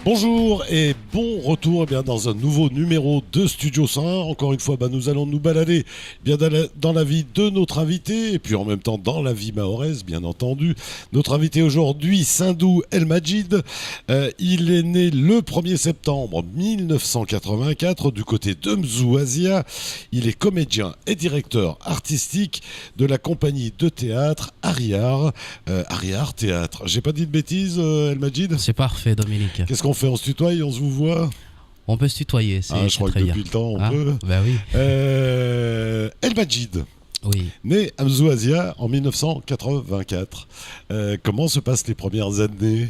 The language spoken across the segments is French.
Bonjour et bon retour dans un nouveau numéro de Studio 100. Encore une fois, nous allons nous balader dans la vie de notre invité et puis en même temps dans la vie mahoraise, bien entendu. Notre invité aujourd'hui, Sindou El Majid. Il est né le 1er septembre 1984 du côté de Mzouazia. Il est comédien et directeur artistique de la compagnie de théâtre Ariar. Ariar Théâtre. J'ai pas dit de bêtises, El Majid ? C'est parfait, Dominique. Qu'est-ce qu'on fait? On se tutoie et on se vous voit? On peut se tutoyer, c'est je crois que depuis le temps, on peut. Bah oui. El Majid, oui. né à Mzouazia en 1984. Comment se passent les premières années?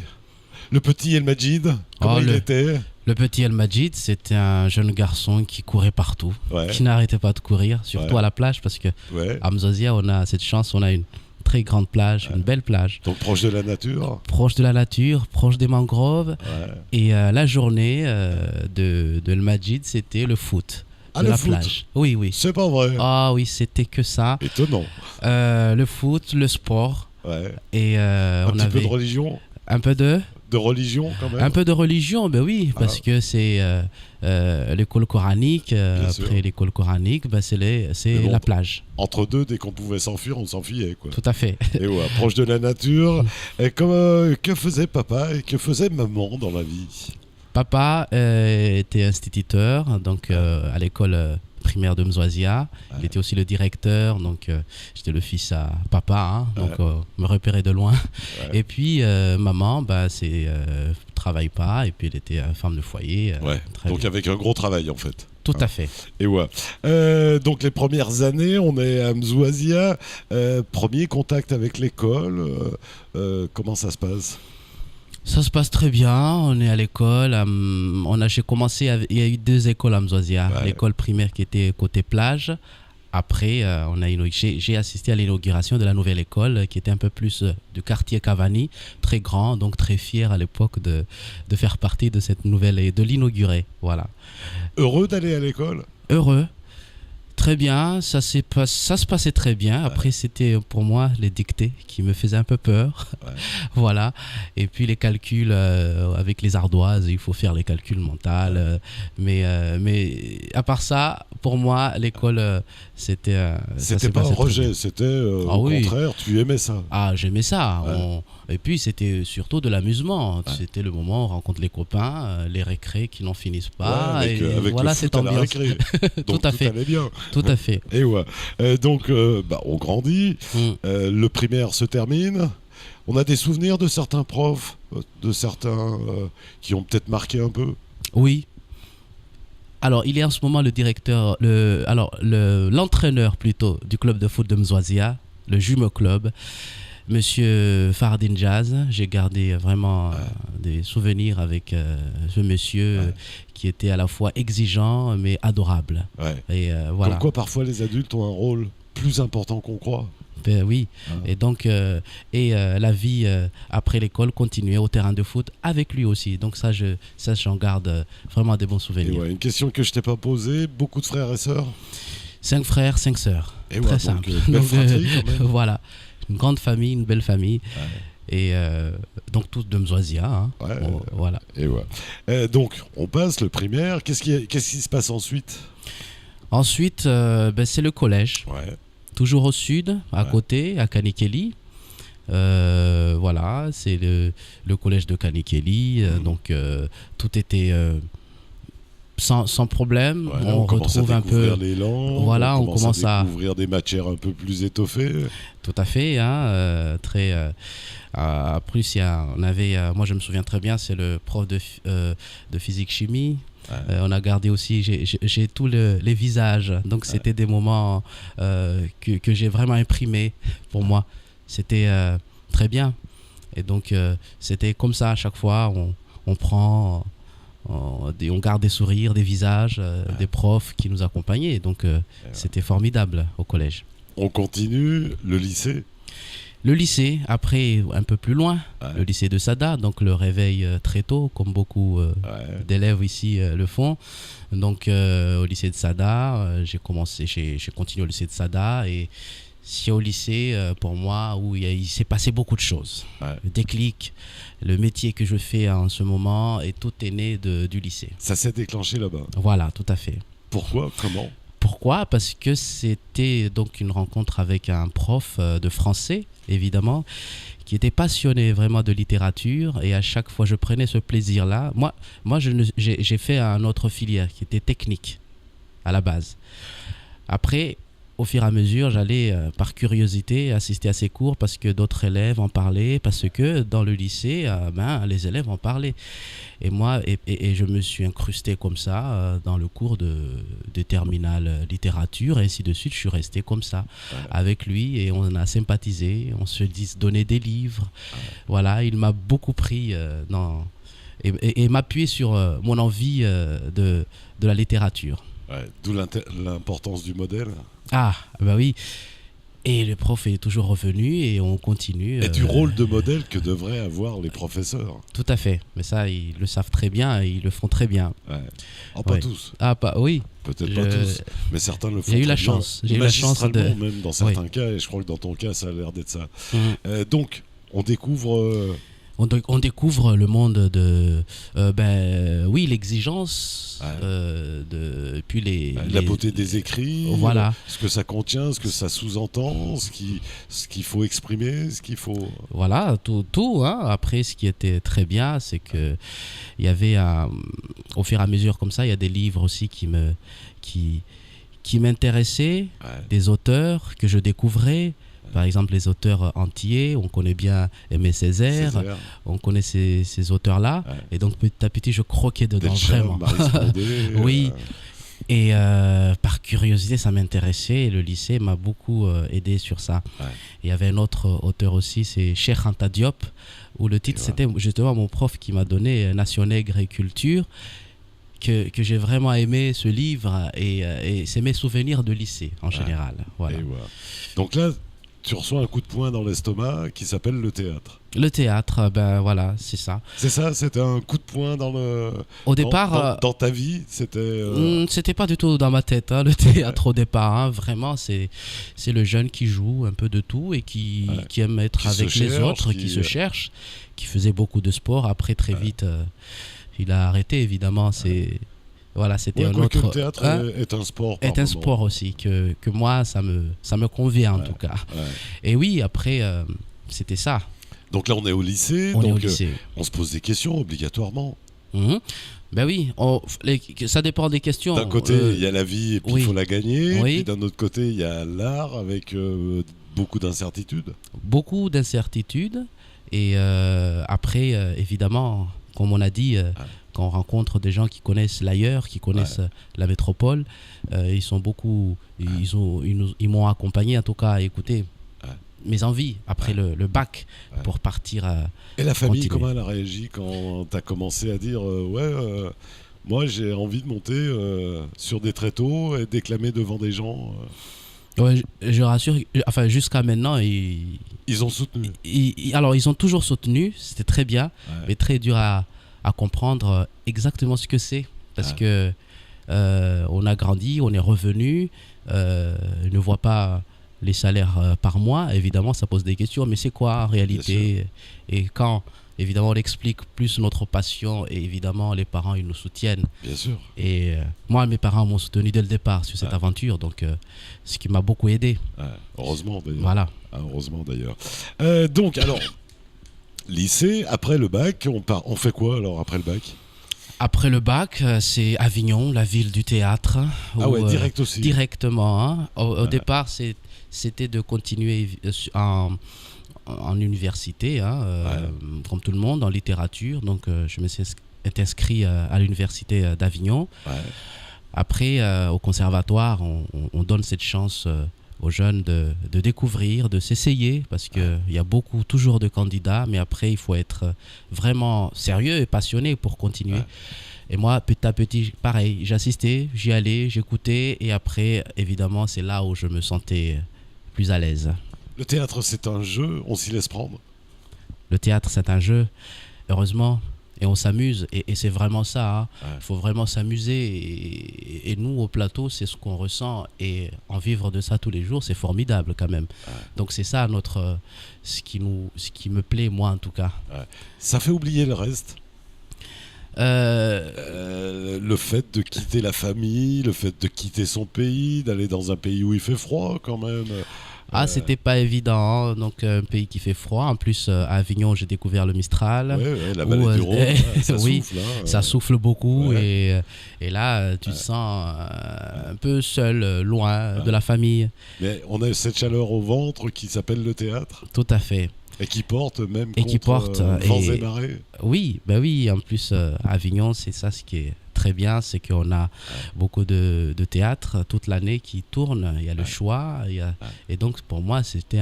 Le petit El Majid, comment il était? Le petit El Majid, c'était un jeune garçon qui courait partout, qui n'arrêtait pas de courir, surtout à la plage, parce que à Mzouazia, on a cette chance, on a une très grande plage, une belle plage. Donc proche de la nature. Proche de la nature, proche des mangroves. Et la journée de El Majid, c'était le foot. De la plage. Oui, oui. C'est pas vrai. Ah oui, c'était que ça. Étonnant. Le foot, le sport. Et un petit peu de religion. Un peu de religion quand même. Un peu de religion, ben oui, parce que c'est l'école coranique. Après l'école coranique, c'est la plage. Entre deux, dès qu'on pouvait s'enfuir, on s'enfuyait, quoi. Tout à fait. Et proche de la nature. Et que faisait papa et que faisait maman dans la vie? Papa était instituteur, donc à l'école primaire de Mzouazia. Il était aussi le directeur, donc j'étais le fils à papa, donc me repérait de loin. Et puis maman, travaille pas, et puis elle était femme de foyer. Donc avec un gros travail en fait. Tout à fait. Et donc les premières années, on est à Mzouazia, premier contact avec l'école, comment ça se passe? Ça se passe très bien, on est à l'école, j'ai commencé, il y a eu 2 écoles à Mzouazia, l'école primaire qui était côté plage. Après, j'ai assisté à l'inauguration de la nouvelle école qui était un peu plus du quartier Cavani, très grand, donc très fier à l'époque de faire partie de cette nouvelle et de l'inaugurer. Voilà. Heureux d'aller à l'école? Heureux. Très bien, ça se passait très bien. Après, c'était pour moi les dictées qui me faisaient un peu peur. Voilà. Et puis les calculs avec les ardoises, il faut faire les calculs mentaux. Mais à part ça, pour moi, l'école, c'était. C'était pas un rejet, c'était au contraire, tu aimais ça. Ah, j'aimais ça. Et puis c'était surtout de l'amusement. C'était le moment où on rencontre les copains, les récrés qui n'en finissent pas. Avec voilà le foot cette ambiance. À la récré. Donc tout à fait. Allait bien. Tout à fait. Et donc on grandit, le primaire se termine. On a des souvenirs de certains profs, de certains qui ont peut-être marqué un peu. Oui. Alors, il est en ce moment le directeur, l'entraîneur plutôt du club de foot de Mzouazia, le Jumeau Club, Monsieur Fardin Jazz. J'ai gardé vraiment des souvenirs avec ce monsieur qui était à la fois exigeant mais adorable. Et voilà. Comme quoi, parfois, les adultes ont un rôle plus important qu'on croit. Ben oui. Et donc, la vie après l'école continuait au terrain de foot avec lui aussi. Donc ça, j'en garde vraiment des bons souvenirs. Une question que je t'ai pas posée, beaucoup de frères et sœurs? 5 frères, 5 sœurs. Très simple. Belle fratrie, quand même. Voilà. Une grande famille, une belle famille. Et donc tous de Mzouazia. Voilà. Et donc, on passe le primaire. Qu'est-ce qui se passe ensuite? Ensuite, c'est le collège. Toujours au sud, à côté, à Kanikeli. Voilà, c'est le collège de Kanikeli. Donc, tout était sans problème. On retrouve un peu les langues. Voilà, on commence à découvrir des matières un peu plus étoffées. Tout à fait. Très. Plus, moi, je me souviens très bien, c'est le prof de physique-chimie. On a gardé aussi, j'ai tous les visages, donc c'était des moments que j'ai vraiment imprimés pour moi. C'était très bien. Et donc c'était comme ça à chaque fois, on prend, on garde des sourires, des visages, des profs qui nous accompagnaient. Donc c'était formidable au collège. On continue, le lycée? Le lycée, après, un peu plus loin, le lycée de Sada, donc le réveil très tôt, comme beaucoup d'élèves ici le font. Donc au lycée de Sada, j'ai continué au lycée de Sada et c'est au lycée, pour moi, où il s'est passé beaucoup de choses. Ouais. Le déclic, le métier que je fais en ce moment, et tout est né du lycée. Ça s'est déclenché là-bas. Voilà, tout à fait. Pourquoi? Comment? Pourquoi? Parce que c'était donc une rencontre avec un prof de français, évidemment, qui était passionné vraiment de littérature, et à chaque fois je prenais ce plaisir-là. Moi j'ai fait un autre filière qui était technique à la base. Après, au fur et à mesure, j'allais par curiosité assister à ces cours parce que d'autres élèves en parlaient, parce que dans le lycée, les élèves en parlaient. Et moi, et je me suis incrusté comme ça dans le cours de terminale littérature, et ainsi de suite. Je suis resté comme ça avec lui, et on a sympathisé, on se donnait des livres. Voilà, il m'a beaucoup pris et m'appuyé sur mon envie de la littérature. Ouais, d'où l'importance du modèle. Ah, bah oui. Et le prof est toujours revenu et on continue. Et du rôle de modèle que devraient avoir les professeurs. Tout à fait. Mais ça, ils le savent très bien et ils le font très bien. Ouais. Oh, pas tous. Ah, oui. Peut-être pas tous, mais certains le font. J'ai eu la chance. J'ai eu la chance même dans certains cas, et je crois que dans ton cas, ça a l'air d'être ça. Donc, on découvre... On découvre le monde de l'exigence, puis la beauté des écrits, voilà. Ce que ça contient, ce que ça sous-entend, ce qu'il faut exprimer, ce qu'il faut... Voilà, tout hein. Après, ce qui était très bien, c'est que il y avait, au fur et à mesure comme ça, il y a des livres aussi qui m'intéressaient, des auteurs que je découvrais. Par exemple, les auteurs antillais, on connaît bien Aimé Césaire. On connaît ces auteurs-là. Ouais. Et donc, petit à petit, je croquais dedans, vraiment. Oui. Et par curiosité, ça m'intéressait. Et le lycée m'a beaucoup aidé sur ça. Ouais. Il y avait un autre auteur aussi, c'est Cheikh Anta Diop, où le titre, c'était justement mon prof qui m'a donné Nation Nègre et Culture. Que j'ai vraiment aimé ce livre. Et c'est mes souvenirs de lycée, en général. Voilà. Donc là... Tu reçois un coup de poing dans l'estomac qui s'appelle le théâtre. Le théâtre, ben voilà, c'est ça. C'est ça, c'était un coup de poing dans le... Au départ... Dans ta vie, c'était... C'était pas du tout dans ma tête, hein, le théâtre au départ. Hein. Vraiment, c'est le jeune qui joue un peu de tout et qui aime être avec les autres, qui se cherche, qui faisait beaucoup de sport. Après, très vite, il a arrêté, évidemment. Voilà, c'était un autre... Le théâtre est un sport. Est un sport aussi, que moi, ça me convient en tout cas. Ouais. Et oui, après, c'était ça. Donc là, on est au lycée. On se pose des questions obligatoirement. Ben oui, ça dépend des questions. D'un côté, il y a la vie et puis il faut la gagner. Oui. Puis d'un autre côté, il y a l'art avec beaucoup d'incertitudes. Beaucoup d'incertitudes. Et après, évidemment, comme on a dit... Quand on rencontre des gens qui connaissent l'ailleurs, qui connaissent la métropole, ils sont beaucoup, ils m'ont accompagné en tout cas à écouter mes envies après le bac pour partir. Et la famille, comment elle a réagi quand tu as commencé à dire moi j'ai envie de monter sur des tréteaux et déclamer devant des gens Ouais, je rassure, enfin jusqu'à maintenant, ils ont soutenu. Alors ils ont toujours soutenu, c'était très bien, mais très dur à comprendre exactement ce que c'est. Parce que on a grandi, on est revenu, ils ne voient pas les salaires par mois. Évidemment, ça pose des questions, mais c'est quoi en réalité? Et quand, évidemment, on explique plus notre passion, et évidemment, les parents, ils nous soutiennent. Bien sûr. Et moi, mes parents m'ont soutenu dès le départ sur cette aventure, donc ce qui m'a beaucoup aidé. Heureusement, d'ailleurs. Voilà. Heureusement, d'ailleurs. Donc, alors... Lycée, après le bac, on fait quoi alors après le bac? Après le bac, c'est Avignon, la ville du théâtre. Ah ouais, direct aussi. Directement. Hein. Au départ, c'était de continuer en université, comme tout le monde, en littérature. Donc, je me suis inscrit à l'université d'Avignon. Après, au conservatoire, on donne cette chance... aux jeunes de découvrir, de s'essayer, parce qu'il y a toujours de candidats, mais après, il faut être vraiment sérieux et passionné pour continuer. Et moi, petit à petit, pareil, j'assistais, j'y allais, j'écoutais, et après, évidemment, c'est là où je me sentais plus à l'aise. Le théâtre, c'est un jeu, on s'y laisse prendre? Le théâtre, c'est un jeu. Heureusement, Et on s'amuse. Et c'est vraiment ça. Hein. Ouais. Il faut vraiment s'amuser. Et nous, au plateau, c'est ce qu'on ressent. Et en vivre de ça tous les jours, c'est formidable quand même. Ouais. Donc c'est ça ce qui me plaît, moi en tout cas. Ouais. Ça fait oublier le reste. Le fait de quitter la famille, le fait de quitter son pays, d'aller dans un pays où il fait froid quand même. C'était pas évident, hein. Donc un pays qui fait froid. En plus, à Avignon, j'ai découvert le Mistral. Ouais, la vallée du Rhône, ça oui, souffle. Hein, ça souffle beaucoup. Ouais. Et là, tu te sens un peu seul, loin de la famille. Mais on a cette chaleur au ventre qui s'appelle le théâtre. Tout à fait. Et qui porte même Et contre qui porte, vents et marées. Oui, ben oui. En plus, à Avignon, c'est ça ce qui est très bien, c'est qu'on a beaucoup de théâtres toute l'année qui tournent. Il y a le choix. Et donc, pour moi, c'était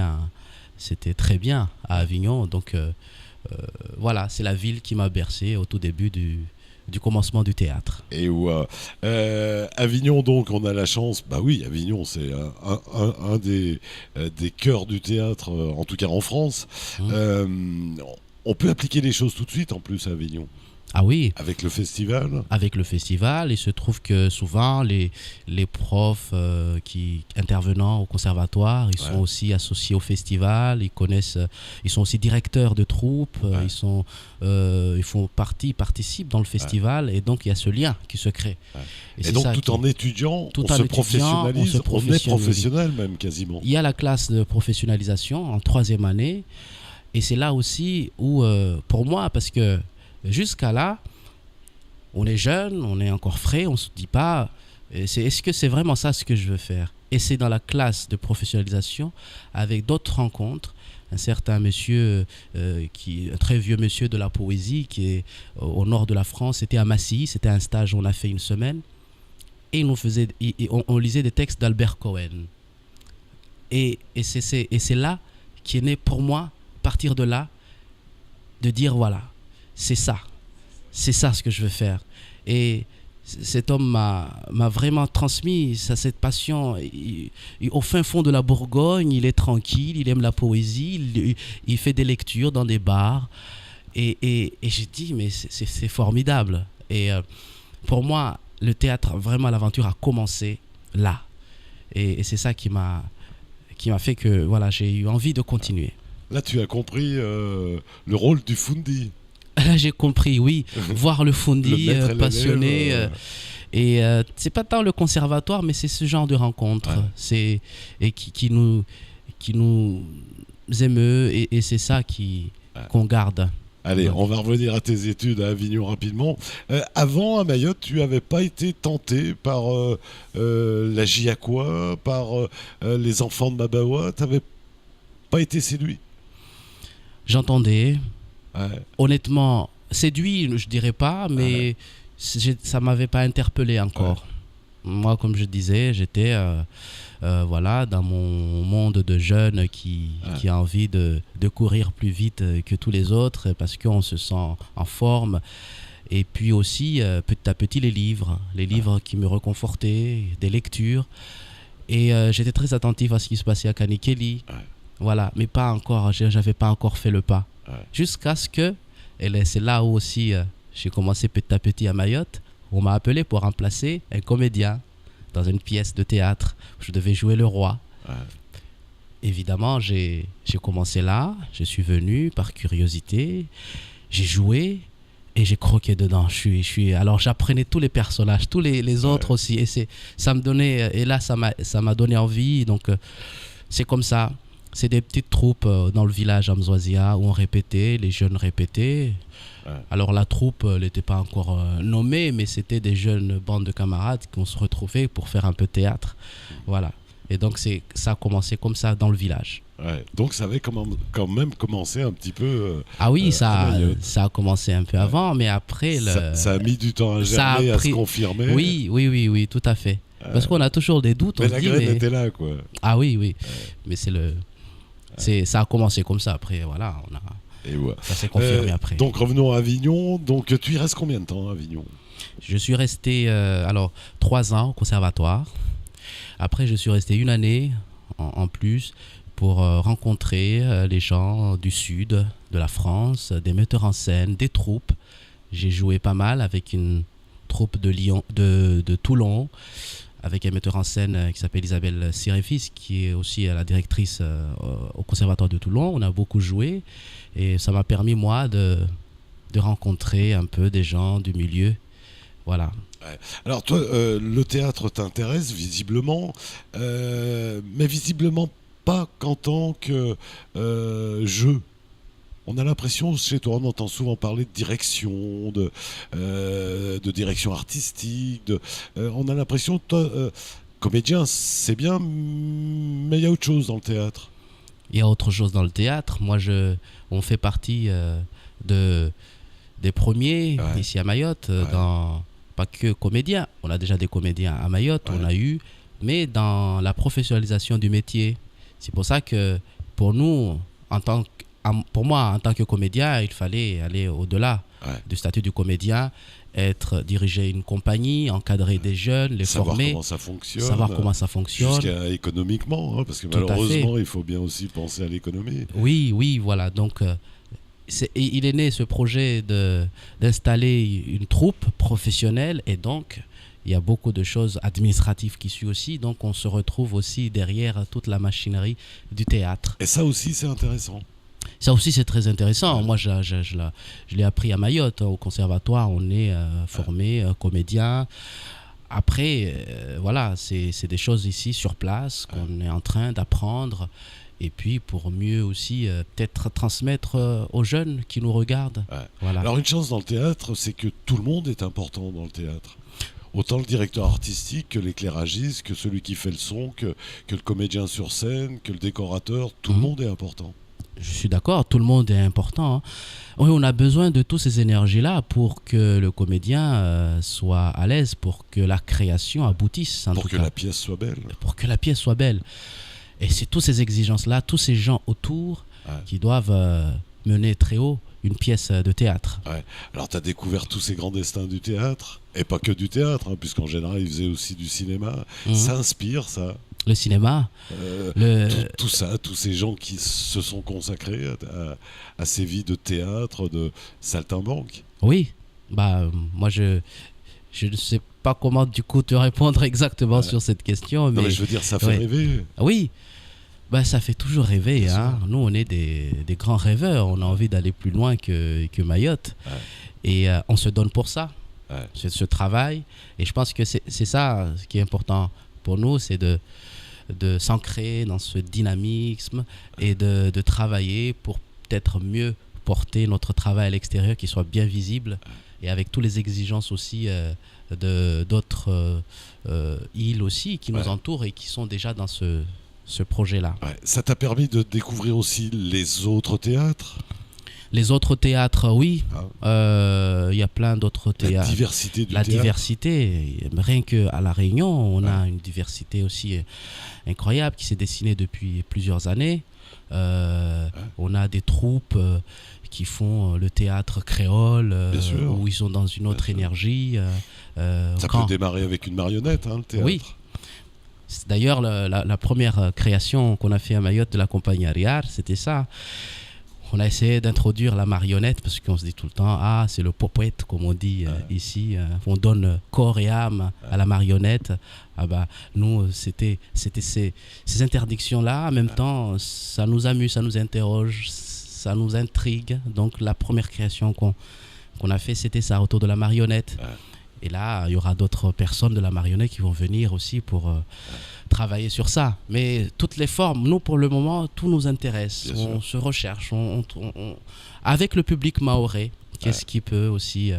très bien à Avignon. Donc, voilà, c'est la ville qui m'a bercé au tout début du commencement du théâtre. Et où Avignon, donc, on a la chance. Bah oui, Avignon, c'est un des cœurs du théâtre, en tout cas en France. On peut appliquer les choses tout de suite, en plus, à Avignon. Ah oui. Avec le festival. Avec le festival, il se trouve que souvent les profs qui intervenant au conservatoire, ils sont aussi associés au festival, ils sont aussi directeurs de troupes, ils participent dans le festival, et donc il y a ce lien qui se crée. Et donc tout en étudiant, on se professionnalise, on est professionnel même quasiment. Il y a la classe de professionnalisation en 3e année, et c'est là aussi où, pour moi, parce que jusqu'à là, on est jeune, on est encore frais, on ne se dit pas est-ce que c'est vraiment ça ce que je veux faire. Et c'est dans la classe de professionnalisation, avec d'autres rencontres, un certain monsieur, un très vieux monsieur de la poésie qui est au nord de la France, c'était à Massy, c'était un stage où on a fait 1 semaine, et on lisait des textes d'Albert Cohen. Et c'est là qui est né pour moi, partir de là, de dire voilà, c'est ça ce que je veux faire. Et cet homme m'a vraiment transmis cette passion. Au fin fond de la Bourgogne, il est tranquille, il aime la poésie, il fait des lectures dans des bars. Et j'ai dit, mais c'est formidable. Et pour moi, le théâtre, vraiment l'aventure a commencé là. Et c'est ça qui m'a fait que voilà, j'ai eu envie de continuer. Là, tu as compris le rôle du Fundi. Là, j'ai compris, oui. Voir le Fundi passionné. Et c'est pas tant le conservatoire, mais c'est ce genre de rencontre. Et qui nous émeut. Et c'est ça qu'on garde. Allez, on va revenir à tes études à Avignon rapidement. Avant, à Mayotte, tu n'avais pas été tenté par la Giacoua, par les enfants de Mabawa. Tu n'avais pas été séduit? J'entendais. Honnêtement, séduit, je dirais pas, mais ça m'avait pas interpellé encore. Moi, comme je disais, j'étais dans mon monde de jeune qui a envie de courir plus vite que tous les autres parce qu'on se sent en forme. Et puis aussi, petit à petit, les livres qui me réconfortaient, des lectures. Et j'étais très attentif à ce qui se passait à Kanikeli. Voilà, mais pas encore, j'avais pas encore fait le pas. Jusqu'à ce que, et c'est là où aussi j'ai commencé petit à petit à Mayotte, on m'a appelé pour remplacer un comédien dans une pièce de théâtre où je devais jouer le roi. Évidemment, j'ai commencé là, je suis venu par curiosité, j'ai joué et j'ai croqué dedans. Alors j'apprenais tous les personnages, tous les autres aussi, et ça me donnait, et là ça m'a donné envie. Donc c'est comme ça. C'est des petites troupes dans le village Amzoisia où on répétait, les jeunes répétaient. Alors la troupe n'était pas encore nommée, mais c'était des jeunes bandes de camarades qu'on se retrouvait pour faire un peu de théâtre. Voilà. Et donc ça a commencé comme ça dans le village. Donc ça avait quand même commencé un petit peu... ça a commencé un peu avant, mais après... Ça a mis du temps à germer, à se confirmer. Oui, tout à fait. Parce qu'on a toujours des doutes. Mais la graine était là, quoi. Ah oui. Mais ça a commencé comme ça. Après, voilà, ça s'est confirmé après. Donc revenons à Avignon. Donc tu y restes combien de temps à Avignon? Je suis resté 3 ans au conservatoire. Après, je suis resté 1 année en plus pour rencontrer les gens du sud de la France, des metteurs en scène, des troupes. J'ai joué pas mal avec une troupe de Toulon, avec un metteur en scène qui s'appelle Isabelle Siréfis, qui est aussi la directrice au Conservatoire de Toulon. On a beaucoup joué et ça m'a permis, moi, de rencontrer un peu des gens du milieu. Voilà. Ouais. Alors toi, le théâtre t'intéresse visiblement, mais visiblement pas qu'en tant que jeu. On a l'impression, chez toi, on entend souvent parler de direction, de direction artistique. On a l'impression, toi, comédien, c'est bien, mais il y a autre chose dans le théâtre. Il y a autre chose dans le théâtre. Moi, on fait partie des premiers ici à Mayotte, pas que comédiens. On a déjà des comédiens à Mayotte, on a eu, mais dans la professionnalisation du métier. C'est pour ça que pour nous, pour moi, en tant que comédien, il fallait aller au-delà du statut du comédien, diriger une compagnie, encadrer des jeunes, les former, savoir comment ça fonctionne. Jusqu'à économiquement, parce que malheureusement, il faut bien aussi penser à l'économie. Oui, voilà. Donc, il est né ce projet d'installer une troupe professionnelle et donc il y a beaucoup de choses administratives qui suivent aussi. Donc, on se retrouve aussi derrière toute la machinerie du théâtre. Et ça aussi, c'est intéressant. Ça aussi, c'est très intéressant. Moi, je l'ai appris à Mayotte, au conservatoire. On est formé comédien. Après, voilà, c'est des choses ici sur place qu'on est en train d'apprendre. Et puis, pour mieux aussi peut-être transmettre aux jeunes qui nous regardent. Voilà. Alors, une chance dans le théâtre, c'est que tout le monde est important dans le théâtre. Autant le directeur artistique que l'éclairagiste, que celui qui fait le son, que le comédien sur scène, que le décorateur. Tout le monde est important. Je suis d'accord, tout le monde est important. Hein. Oui, on a besoin de toutes ces énergies-là pour que le comédien soit à l'aise, pour que la création aboutisse. Pour que la pièce soit belle. Pour que la pièce soit belle. Et c'est toutes ces exigences-là, tous ces gens autour qui doivent mener très haut une pièce de théâtre. Alors, tu as découvert tous ces grands destins du théâtre, et pas que du théâtre, puisqu'en général, ils faisaient aussi du cinéma. Ça inspire, ça. Le cinéma. Tout ça, tous ces gens qui se sont consacrés à ces vies de théâtre, de saltimbanque. Oui, moi je ne sais pas comment du coup te répondre exactement sur cette question. Mais je veux dire, ça fait rêver. Oui, ça fait toujours rêver. Hein. Nous, on est des grands rêveurs, on a envie d'aller plus loin que Mayotte. Et on se donne pour ça, ce travail. Et je pense que c'est ça qui est important pour nous, c'est de s'ancrer dans ce dynamisme et de travailler pour peut-être mieux porter notre travail à l'extérieur, qui soit bien visible et avec toutes les exigences aussi d'autres îles aussi qui nous entourent et qui sont déjà dans ce projet-là. Ça t'a permis de découvrir aussi les autres théâtres ? Les autres théâtres, oui. Il y a plein d'autres théâtres. La diversité du théâtre. La diversité. Rien qu'à La Réunion, on a une diversité aussi incroyable qui s'est dessinée depuis plusieurs années. On a des troupes qui font le théâtre créole, où ils sont dans une autre énergie. Ça peut démarrer avec une marionnette, le théâtre. Oui. C'est d'ailleurs la première création qu'on a fait à Mayotte de la compagnie Ariar, c'était ça. On a essayé d'introduire la marionnette parce qu'on se dit tout le temps, c'est le popoète, comme on dit ici. On donne corps et âme à la marionnette. Nous, c'était ces interdictions-là. En même temps, ça nous amuse, ça nous interroge, ça nous intrigue. Donc, la première création qu'on a fait, c'était ça, autour de la marionnette. Et là, il y aura d'autres personnes de la marionnette qui vont venir aussi pour travailler sur ça. Mais toutes les formes, nous, pour le moment, tout nous intéresse. On se recherche. Avec le public mahorais, qu'est-ce qui peut aussi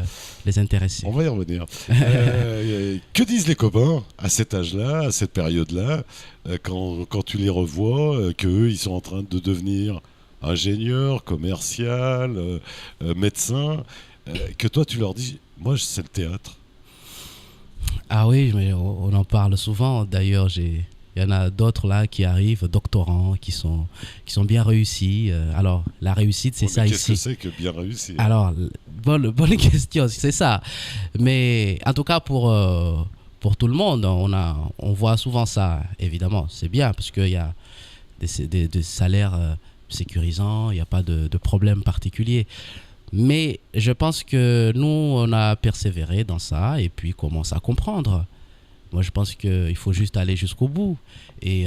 les intéresser ? On va y revenir. Que disent les copains à cet âge-là, à cette période-là, quand tu les revois, qu'eux, ils sont en train de devenir ingénieurs, commercial, médecins, que toi, tu leur dis, moi, c'est le théâtre. Ah oui, mais on en parle souvent. D'ailleurs, il y en a d'autres là qui arrivent, doctorants, qui sont bien réussis. Alors, la réussite, c'est ça ici. Qu'est-ce que c'est que bien réussi ? Alors, bonne question, c'est ça. Mais en tout cas, pour tout le monde, on voit souvent ça. Évidemment, c'est bien parce qu'il y a des salaires sécurisants, il n'y a pas de problème particulier. Mais je pense que nous, on a persévéré dans ça et puis commence à comprendre. Moi, je pense qu'il faut juste aller jusqu'au bout et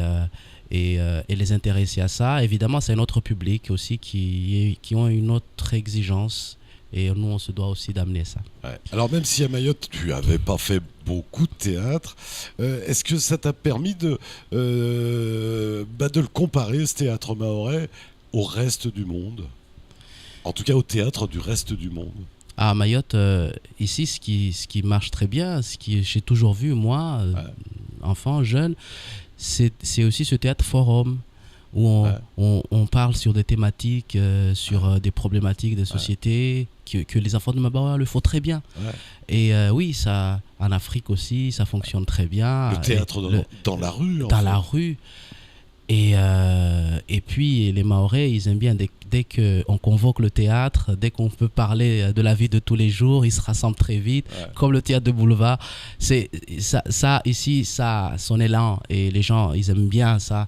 les intéresser à ça. Évidemment, c'est un autre public aussi qui ont une autre exigence. Et nous, on se doit aussi d'amener ça. Ouais. Alors même si à Mayotte, tu n'avais pas fait beaucoup de théâtre, est-ce que ça t'a permis de le comparer, ce théâtre mahorais, au reste du monde? En tout cas, au théâtre du reste du monde. À Mayotte, ici, ce qui marche très bien, ce que j'ai toujours vu, moi, enfant, jeune, c'est aussi ce théâtre forum où on parle sur des thématiques, sur des problématiques de société que les enfants de Mabawa le font très bien. Ouais. Et oui, ça, en Afrique aussi, ça fonctionne très bien. Le théâtre dans la rue. Dans la rue. Et puis les Mahorais, ils aiment bien dès qu'on convoque le théâtre, dès qu'on peut parler de la vie de tous les jours, ils se rassemblent très vite, comme le théâtre de boulevard. C'est ça ici, ça son élan et les gens, ils aiment bien ça.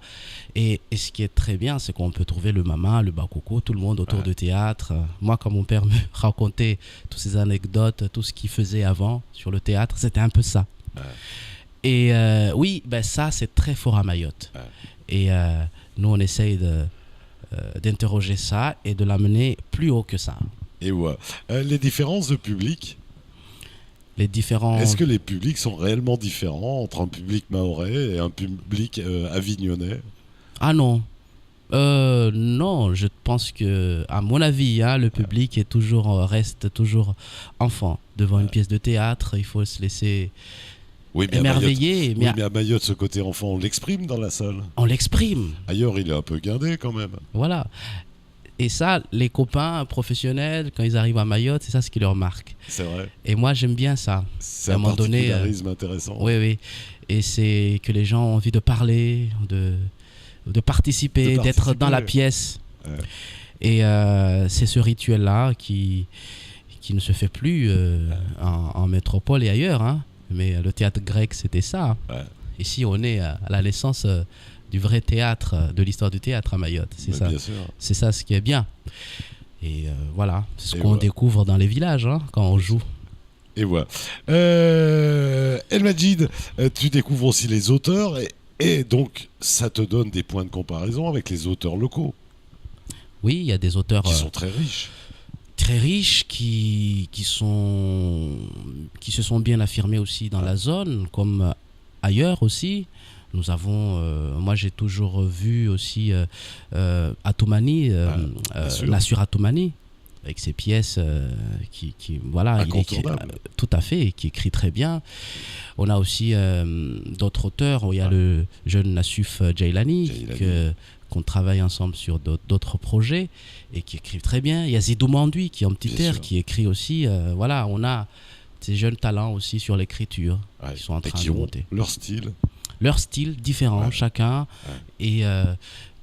Et ce qui est très bien, c'est qu'on peut trouver le mama, le bakoko, tout le monde autour du théâtre. Moi, quand mon père me racontait toutes ces anecdotes, tout ce qu'il faisait avant sur le théâtre, c'était un peu ça. Et oui, ben ça, c'est très fort à Mayotte. Et nous, on essaye d'interroger ça et de l'amener plus haut que ça. Et les différences de public, Est-ce que les publics sont réellement différents entre un public mahorais et un public avignonnais? Ah non. Non, je pense que, à mon avis, le public reste toujours enfant. Devant une pièce de théâtre, il faut se laisser... émerveillé. Mais à Mayotte, ce côté enfant, on l'exprime dans la salle. On l'exprime. Ailleurs, il est un peu guindé quand même. Voilà. Et ça, les copains professionnels, quand ils arrivent à Mayotte, c'est ça ce qui leur marque. C'est vrai. Et moi, j'aime bien ça. C'est un particularisme intéressant. Oui. Et c'est que les gens ont envie de parler, de participer, d'être dans la pièce. Ouais. Et c'est ce rituel-là qui ne se fait plus en métropole et ailleurs, hein. Mais le théâtre grec, c'était ça. Ouais. Ici, on est à la naissance du vrai théâtre, de l'histoire du théâtre à Mayotte. C'est ça. Bien sûr. C'est ça ce qui est bien. Et voilà, c'est ce qu'on découvre dans les villages quand on joue. Et voilà. El Majid, tu découvres aussi les auteurs et donc ça te donne des points de comparaison avec les auteurs locaux. Oui, il y a des auteurs qui sont très riches. Très riches, qui se sont bien affirmés aussi dans la zone, comme ailleurs aussi. Nous avons, moi j'ai toujours vu aussi Atoumani, Nassur Atoumani, avec ses pièces voilà, tout à fait, qui écrit très bien. On a aussi d'autres auteurs, il y a le jeune Nassuf Jailani, qu'on travaille ensemble sur d'autres projets et qui écrivent très bien. Il y a Zidou Mandoui qui est en petit air, qui écrit aussi. Voilà, on a ces jeunes talents aussi sur l'écriture qui sont en train de monter. Leur style différent, chacun. Et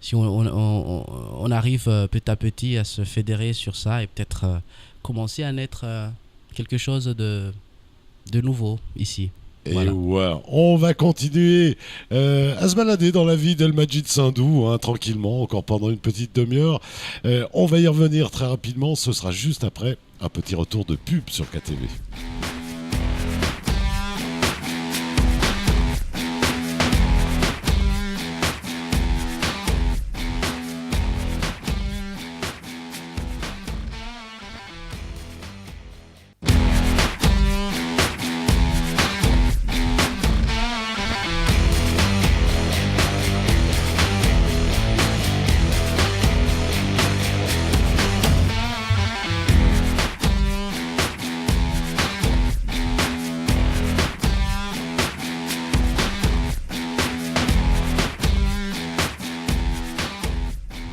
si on arrive petit à petit à se fédérer sur ça et peut-être commencer à naître quelque chose de nouveau ici. Et voilà. On va continuer à se balader dans la vie d'El Majid Sindou, tranquillement, encore pendant une petite demi-heure. On va y revenir très rapidement, ce sera juste après un petit retour de pub sur KTV.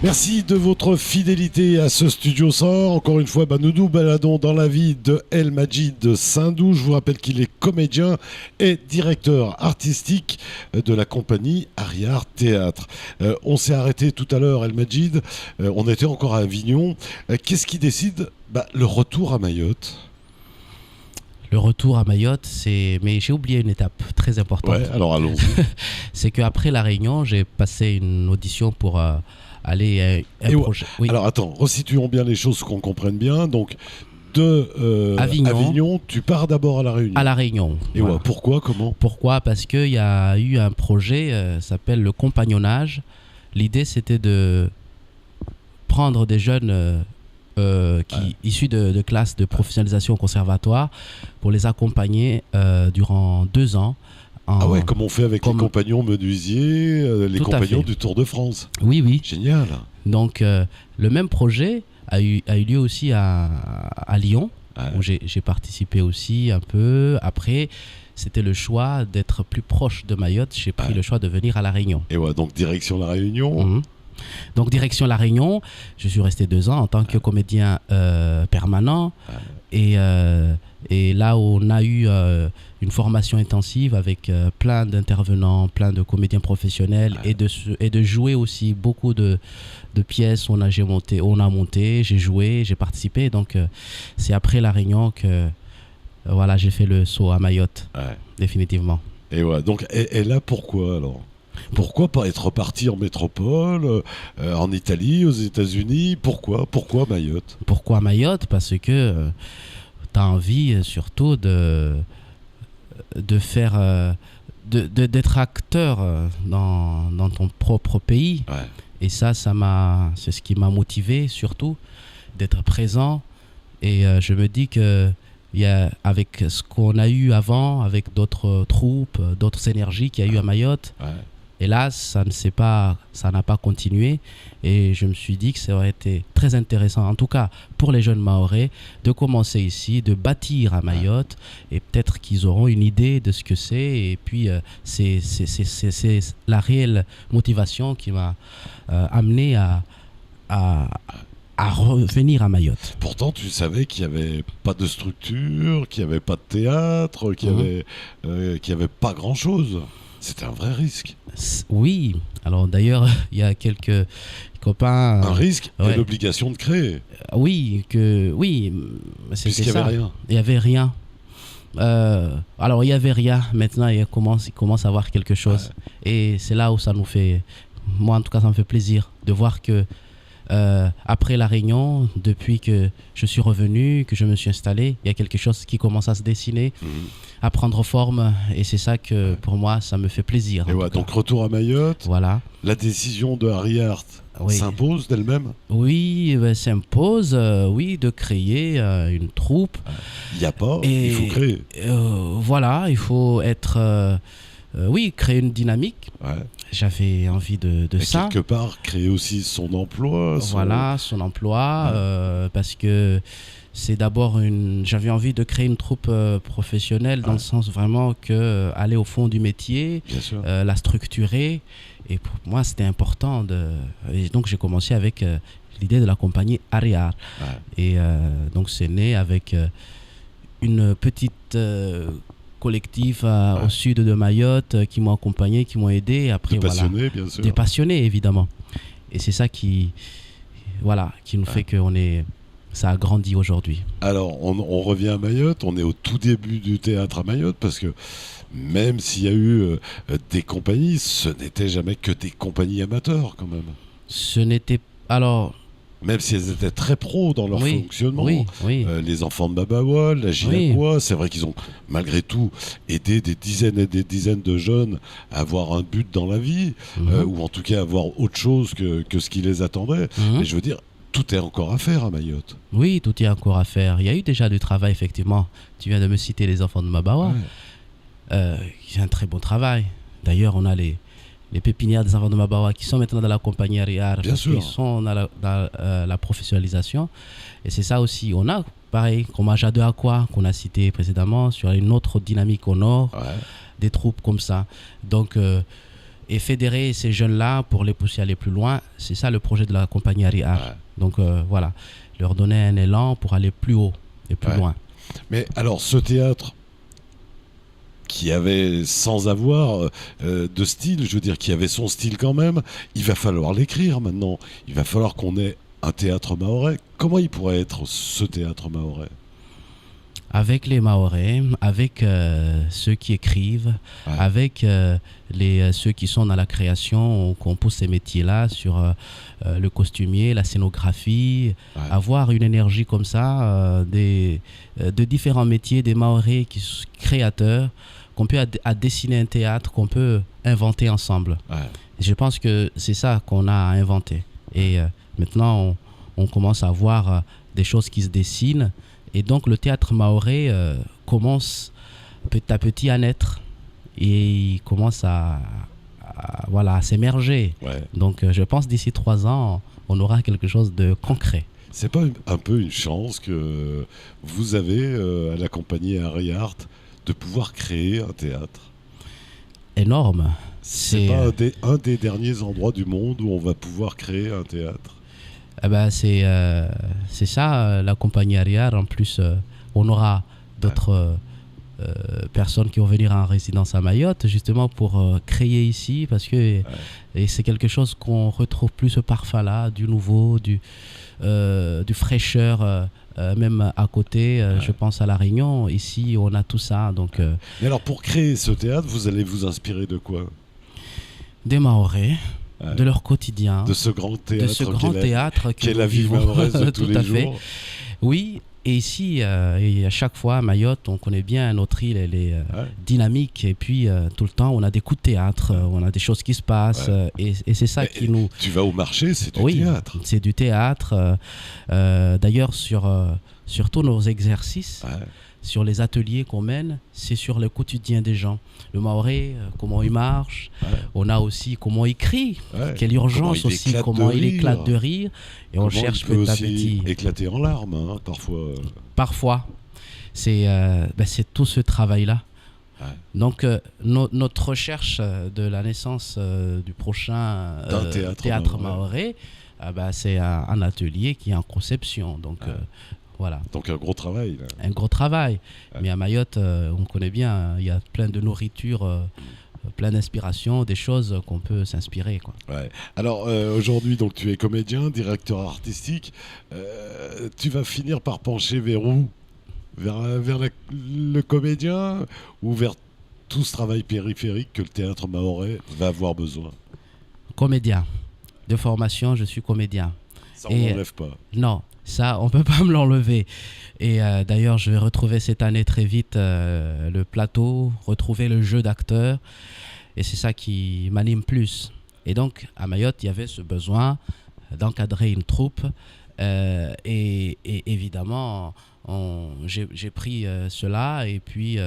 Merci de votre fidélité à ce Studio 100. Encore une fois, nous nous baladons dans la vie de El Majid Sindou. Je vous rappelle qu'il est comédien et directeur artistique de la compagnie Ariar Théâtre. On s'est arrêté tout à l'heure, El Majid. On était encore à Avignon. Qu'est-ce qui décide le retour à Mayotte? Le retour à Mayotte, mais j'ai oublié une étape très importante. Ouais, alors allons-y. C'est qu'après La Réunion, j'ai passé une audition pour aller à un Et projet. Oui. Alors attends, resituons bien les choses, qu'on comprenne bien. Donc de Avignon. tu pars d'abord à La Réunion. À La Réunion. Et voilà. ouais, pourquoi, comment? Pourquoi? Parce qu'il y a eu un projet, s'appelle le compagnonnage. L'idée, c'était de prendre des jeunes issus de classes de professionnalisation au conservatoire pour les accompagner durant 2 ans. Ah ouais, comme on fait avec les compagnons menuisiers, les Tout à compagnons fait. du Tour de France. Oui, oui. Génial. Donc, le même projet a eu lieu aussi à Lyon, où j'ai participé aussi un peu. Après, c'était le choix d'être plus proche de Mayotte. J'ai pris le choix de venir à La Réunion. Et ouais, donc direction La Réunion. Mhm. Donc, direction La Réunion. Je suis resté 2 ans en tant que comédien permanent. Et là, on a eu une formation intensive avec plein d'intervenants, plein de comédiens professionnels et de jouer aussi beaucoup de pièces. On a monté, j'ai joué, j'ai participé. Donc, c'est après La Réunion que voilà, j'ai fait le saut à Mayotte, définitivement. Et ouais, donc, et là, pourquoi alors? Pourquoi pas être reparti en métropole, en Italie, aux États-Unis? Pourquoi Mayotte? Pourquoi Mayotte? Parce que tu as envie surtout de faire, d'être acteur dans ton propre pays. Ouais. Et c'est ce qui m'a motivé surtout, d'être présent. Et je me dis que avec ce qu'on a eu avant, avec d'autres troupes, d'autres énergies qu'il y a eu à Mayotte, hélas, ça n'a pas continué. Et je me suis dit que ça aurait été très intéressant, en tout cas pour les jeunes Mahorais, de commencer ici, de bâtir à Mayotte. Et peut-être qu'ils auront une idée de ce que c'est. Et puis, c'est la réelle motivation qui m'a amené à revenir à Mayotte. Pourtant, tu savais qu'il n'y avait pas de structure, qu'il n'y avait pas de théâtre, qu'il n'y avait pas grand-chose. C'était un vrai risque. Oui. Alors d'ailleurs, il y a quelques copains... Un risque et l'obligation de créer. Oui, c'était puisqu'il n'y avait rien. Il n'y avait rien. Alors, il n'y avait rien. Maintenant, il commence à avoir quelque chose. Et c'est là où ça nous fait... Moi, en tout cas, ça me fait plaisir de voir que après La Réunion, depuis que je suis revenu, que je me suis installé, il y a quelque chose qui commence à se dessiner, à prendre forme. Et c'est ça que, pour moi, ça me fait plaisir. Et donc, retour à Mayotte. Voilà. La décision de Harry Hart s'impose d'elle-même. Oui, s'impose, de créer une troupe. Il n'y a pas, il faut créer. Voilà, il faut être... créer une dynamique. J'avais envie de ça. Quelque part, créer aussi son emploi. Voilà, son emploi, parce que c'est d'abord j'avais envie de créer une troupe professionnelle dans le sens vraiment que aller au fond du métier, la structurer. Et pour moi, c'était important. Et donc, j'ai commencé avec l'idée de la compagnie Harry Hart. Et donc, c'est né avec une petite... collectif au sud de Mayotte qui m'ont accompagné, qui m'ont aidé. Après, des passionnés, bien sûr. Des passionnés, évidemment. Et c'est ça qui nous fait que ça a grandi aujourd'hui. Alors, on revient à Mayotte. On est au tout début du théâtre à Mayotte parce que même s'il y a eu des compagnies, ce n'était jamais que des compagnies amateurs quand même. Ce n'était... Alors... Même si elles étaient très pros dans leur fonctionnement, les enfants de Babawal, la Giacqua, c'est vrai qu'ils ont malgré tout aidé des dizaines et des dizaines de jeunes à avoir un but dans la vie, ou en tout cas avoir autre chose que ce qui les attendait. Et je veux dire, tout est encore à faire à Mayotte. Oui, tout est encore à faire. Il y a eu déjà du travail, effectivement. Tu viens de me citer les enfants de Mabawa. Il y a un très bon travail. D'ailleurs, on a les pépinières des enfants de Mabawa qui sont maintenant dans la compagnie Harry Hart, parce qu'ils sont dans la professionnalisation. Et c'est ça aussi. On a, pareil, comme à Jade Aqua, qu'on a cité précédemment, sur une autre dynamique au nord, des troupes comme ça. Donc, et fédérer ces jeunes-là pour les pousser à aller plus loin, c'est ça le projet de la compagnie Harry Hart. Donc, voilà, leur donner un élan pour aller plus haut et plus loin. Mais alors, ce théâtre qui avait, sans avoir de style, je veux dire, qui avait son style quand même, il va falloir l'écrire maintenant. Il va falloir qu'on ait un théâtre mahorais. Comment il pourrait être ce théâtre mahorais? Avec les Mahorais, avec ceux qui écrivent, avec ceux qui sont dans la création, qu'on pousse ces métiers-là sur le costumier, la scénographie, avoir une énergie comme ça, de différents métiers, des Mahorais créateurs, qu'on peut à dessiner un théâtre, qu'on peut inventer ensemble. Je pense que c'est ça qu'on a inventé. Et maintenant, on commence à voir des choses qui se dessinent. Et donc, le théâtre mahorais commence petit à petit à naître et il commence à s'émerger. Donc, je pense d'ici 3 ans, on aura quelque chose de concret. C'est pas un peu une chance que vous avez à la compagnie Harry Art de pouvoir créer un théâtre? Énorme. C'est pas un des derniers endroits du monde où on va pouvoir créer un théâtre? C'est ça, la compagnie Arrière. En plus, on aura d'autres personnes qui vont venir en résidence à Mayotte, justement pour créer ici, parce que et c'est quelque chose qu'on retrouve plus, ce parfum-là, du nouveau, du fraîcheur, même à côté. Je pense à La Réunion. Ici, on a tout ça. Donc, Mais alors, pour créer ce théâtre, vous allez vous inspirer de quoi? Des Mahorais. De leur quotidien, de ce grand théâtre qu'est la vie mahoraise de tous les jours. Oui, et ici, et à chaque fois, Mayotte, on connaît bien notre île, elle est dynamique, et puis tout le temps, on a des coups de théâtre, on a des choses qui se passent, et c'est ça qui nous... Tu vas au marché, c'est du théâtre. C'est du théâtre. D'ailleurs, sur tous nos exercices, sur les ateliers qu'on mène, c'est sur le quotidien des gens. Le Mahorais, comment il marche. On a aussi comment il crie. Quelle urgence aussi, comment il éclate de rire. Et on cherche petit à petit. Éclater en larmes, parfois. Parfois. C'est tout ce travail-là. Donc, notre recherche de la naissance du prochain théâtre mahorais, c'est un atelier qui est en conception. Donc, voilà. Donc un gros travail. Là. Un gros travail. Mais à Mayotte, on connaît bien, il y a plein de nourriture, plein d'inspiration, des choses qu'on peut s'inspirer. Alors aujourd'hui, donc, tu es comédien, directeur artistique. Tu vas finir par pencher vers où? Vers le comédien ou vers tout ce travail périphérique que le théâtre mahorais va avoir besoin? Comédien. De formation, je suis comédien. Ça, on n'enlève pas. Non. Ça, on ne peut pas me l'enlever. Et d'ailleurs, je vais retrouver cette année très vite le plateau, retrouver le jeu d'acteur. Et c'est ça qui m'anime plus. Et donc, à Mayotte, il y avait ce besoin d'encadrer une troupe. Et évidemment, j'ai pris cela. Et puis,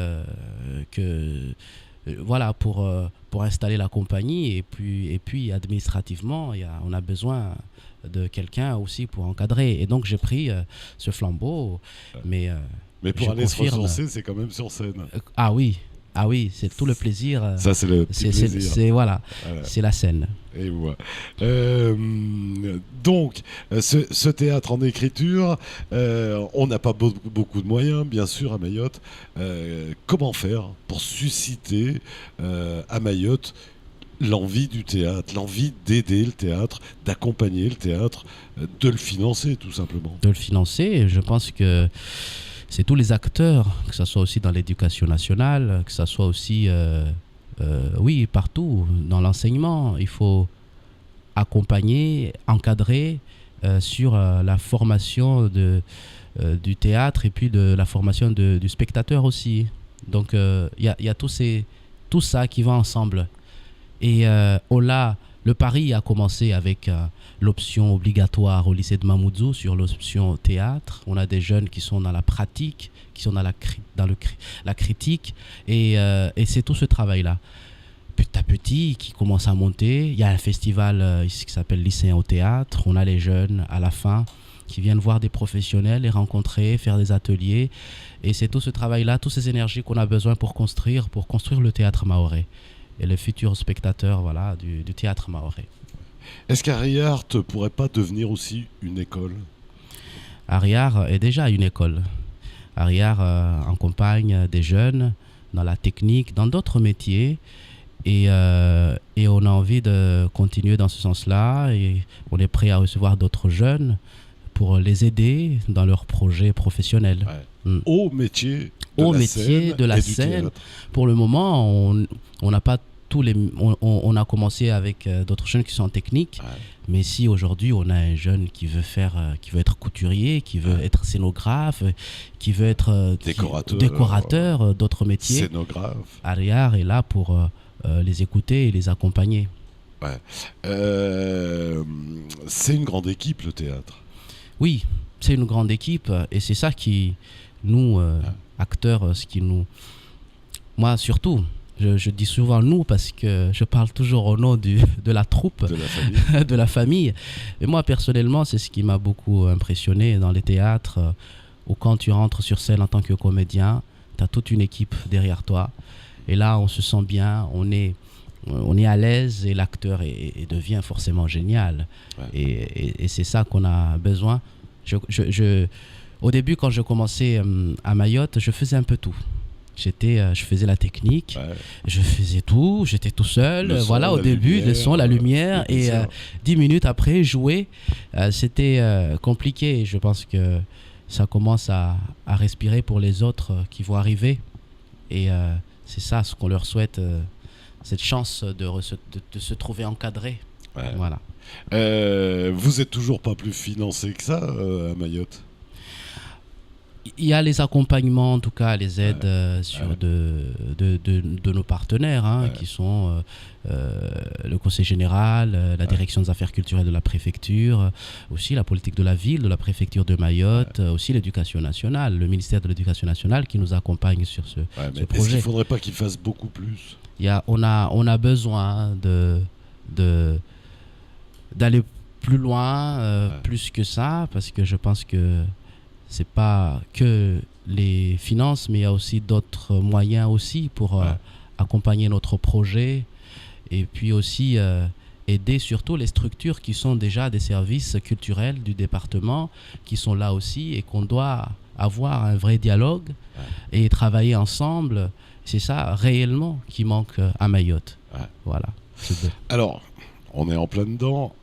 pour installer la compagnie. Et puis administrativement, on a besoin de quelqu'un aussi pour encadrer. Et donc, j'ai pris ce flambeau. Mais pour aller se ressourcer, c'est quand même sur scène. Ah oui, c'est tout le plaisir. Ça, c'est le petit plaisir. Voilà, c'est la scène. Et voilà. Donc, ce théâtre en écriture, on n'a pas beaucoup de moyens, bien sûr, à Mayotte. Comment faire pour susciter à Mayotte l'envie du théâtre, l'envie d'aider le théâtre, d'accompagner le théâtre, de le financer, tout simplement? De le financer, je pense que c'est tous les acteurs, que ce soit aussi dans l'éducation nationale, que ce soit aussi, partout, dans l'enseignement. Il faut accompagner, encadrer sur la formation du théâtre et puis de la formation du spectateur aussi. Donc, il y a tout ça qui va ensemble. Et le pari a commencé avec l'option obligatoire au lycée de Mamoudzou sur l'option théâtre. On a des jeunes qui sont dans la pratique, qui sont dans la critique. Et c'est tout ce travail-là. Petit à petit, qui commence à monter. Il y a un festival ici qui s'appelle Lycéens au théâtre. On a les jeunes à la fin qui viennent voir des professionnels, les rencontrer, faire des ateliers. Et c'est tout ce travail-là, toutes ces énergies qu'on a besoin pour construire le théâtre mahorais. Et le futur spectateur du théâtre mahorais. Est-ce qu'Harry Art ne pourrait pas devenir aussi une école? Harry Art est déjà une école. Harry Art accompagne des jeunes dans la technique, dans d'autres métiers. Et on a envie de continuer dans ce sens-là. Et on est prêt à recevoir d'autres jeunes pour les aider dans leurs projets professionnels. Au métier de la scène. Pour le moment, on n'a pas tous les. On a commencé avec d'autres jeunes qui sont en technique. Mais si aujourd'hui on a un jeune qui veut être couturier, qui veut être scénographe, qui veut être décorateur, d'autres métiers, scénographe, Ariar est là pour les écouter et les accompagner. C'est une grande équipe, le théâtre. Oui, c'est une grande équipe et c'est ça qui nous acteurs, moi surtout. Je dis souvent nous parce que je parle toujours au nom de la troupe, de la famille. Et moi, personnellement, c'est ce qui m'a beaucoup impressionné dans les théâtres où quand tu rentres sur scène en tant que comédien, tu as toute une équipe derrière toi. Et là, on se sent bien, on est à l'aise et l'acteur devient forcément génial. Et c'est ça qu'on a besoin. Au début, quand je commençais à Mayotte, je faisais un peu tout. Je faisais la technique, je faisais tout, j'étais tout seul, au début, le son, la lumière, et 10 minutes après, jouer, c'était compliqué. Je pense que ça commence à respirer pour les autres qui vont arriver, et c'est ça ce qu'on leur souhaite, cette chance de se trouver encadré. Voilà. Vous êtes toujours pas plus financé que ça à Mayotte? Il y a les accompagnements, en tout cas les aides de nos partenaires qui sont le Conseil général, la direction des affaires culturelles de la préfecture, aussi la politique de la ville, de la préfecture de Mayotte, aussi l'éducation nationale, le ministère de l'éducation nationale qui nous accompagne sur ce projet. Est-ce qu'il ne faudrait pas qu'ils fassent beaucoup plus? On a besoin d'aller plus loin, plus que ça, parce que je pense que c'est pas que les finances, mais il y a aussi d'autres moyens aussi pour accompagner notre projet et puis aussi aider surtout les structures qui sont déjà des services culturels du département, qui sont là aussi et qu'on doit avoir un vrai dialogue et travailler ensemble. C'est ça réellement qui manque à Mayotte. Voilà. Alors, on est en plein dedans.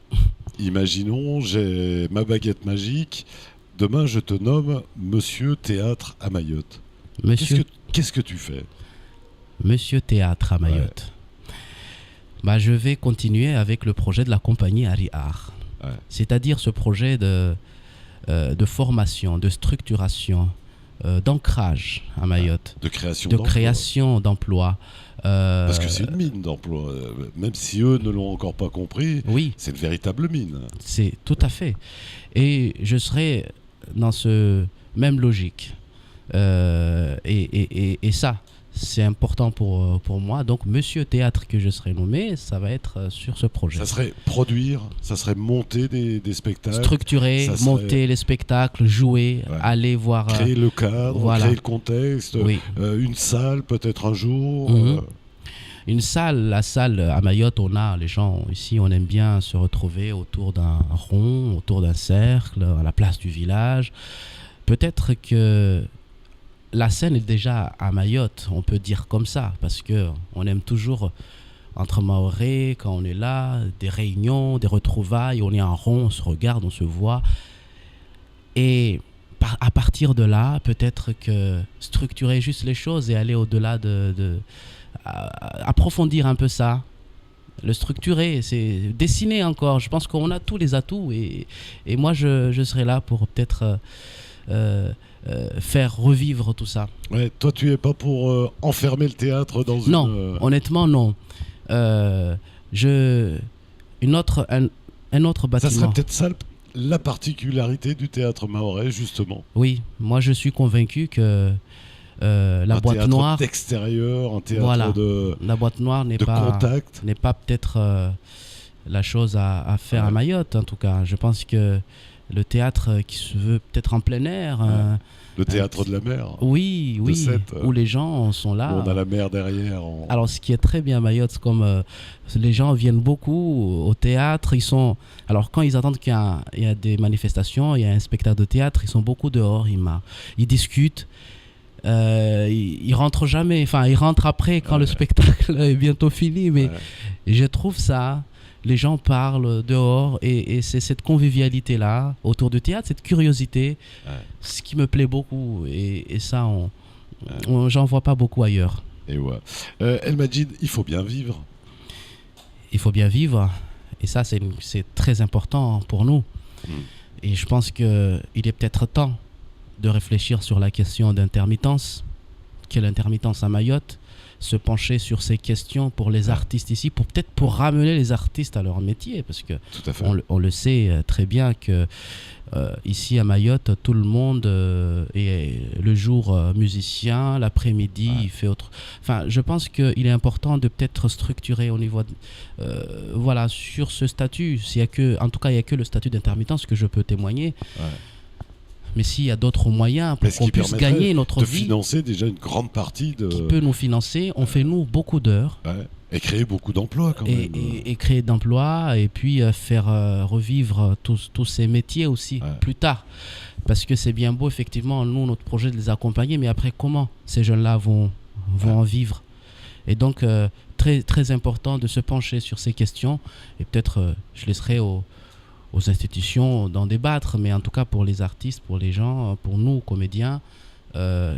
Imaginons, j'ai ma baguette magique. Demain, je te nomme Monsieur Théâtre à Mayotte. Qu'est-ce que tu fais? Monsieur Théâtre à Mayotte. Je vais continuer avec le projet de la compagnie Ariar. C'est-à-dire ce projet de formation, de structuration, d'ancrage à Mayotte. De création d'emplois. Parce que c'est une mine d'emplois. Même si eux ne l'ont encore pas compris, c'est une véritable mine. C'est tout à fait. Et je serai dans ce même logique. Et ça, c'est important pour moi. Donc, Monsieur Théâtre que je serai nommé, ça va être sur ce projet. Ça serait produire, ça serait monter des spectacles. Structurer, monter les spectacles, jouer, aller voir... Créer le cadre, créer le contexte, une salle peut-être un jour... Une salle, la salle à Mayotte, les gens ici, on aime bien se retrouver autour d'un rond, autour d'un cercle, à la place du village. Peut-être que la scène est déjà à Mayotte, on peut dire comme ça, parce que on aime toujours, entre Mahorais, quand on est là, des réunions, des retrouvailles, on est en rond, on se regarde, on se voit. Et à partir de là, peut-être que structurer juste les choses et aller au-delà approfondir un peu ça, le structurer, c'est dessiner encore. Je pense qu'on a tous les atouts et moi je serai là pour peut-être faire revivre tout ça. Toi tu es pas pour enfermer le théâtre dans Non, honnêtement non. Un autre bâtiment. Ça serait peut-être ça la particularité du théâtre mahorais justement. Oui, moi je suis convaincu que la boîte noire d'extérieur, un théâtre la boîte noire n'est pas peut-être la chose à faire à Mayotte en tout cas. Je pense que le théâtre qui se veut peut-être en plein air, le théâtre de la mer, où les gens sont là, on a la mer derrière. Alors ce qui est très bien à Mayotte, c'est comme les gens viennent beaucoup au théâtre, alors quand ils attendent qu'il y a des manifestations, il y a un spectacle de théâtre, ils sont beaucoup dehors, ils discutent. Ils rentrent jamais, ils rentrent après quand le spectacle est bientôt fini, mais je trouve ça les gens parlent dehors et c'est cette convivialité-là autour du théâtre, cette curiosité, ce qui me plaît beaucoup. Et ça, j'en vois pas beaucoup ailleurs. Et ouais. El Majid, il faut bien vivre. Il faut bien vivre. Et ça, c'est très important pour nous. Et je pense qu'il est peut-être temps de réfléchir sur la question d'intermittence. Quelle intermittence à Mayotte? Se pencher sur ces questions pour les artistes ici, peut-être pour ramener les artistes à leur métier, parce que on le sait très bien que ici à Mayotte, tout le monde est le jour musicien, l'après-midi il fait autre. Enfin, je pense qu'il est important de peut-être structurer au niveau voilà, sur ce statut. En tout cas, il n'y a que le statut d'intermittence que je peux témoigner. Mais s'il y a d'autres moyens pour qu'on puisse gagner notre vie, de financer déjà une grande partie qui peut nous financer, on fait nous beaucoup d'heures. Et créer beaucoup d'emplois quand même. Et créer d'emplois et puis faire revivre tous ces métiers aussi plus tard. Parce que c'est bien beau effectivement, nous, notre projet de les accompagner, mais après comment ces jeunes-là vont en vivre? Et donc très, très important de se pencher sur ces questions et peut-être je laisserai aux institutions d'en débattre, mais en tout cas pour les artistes, pour les gens, pour nous comédiens,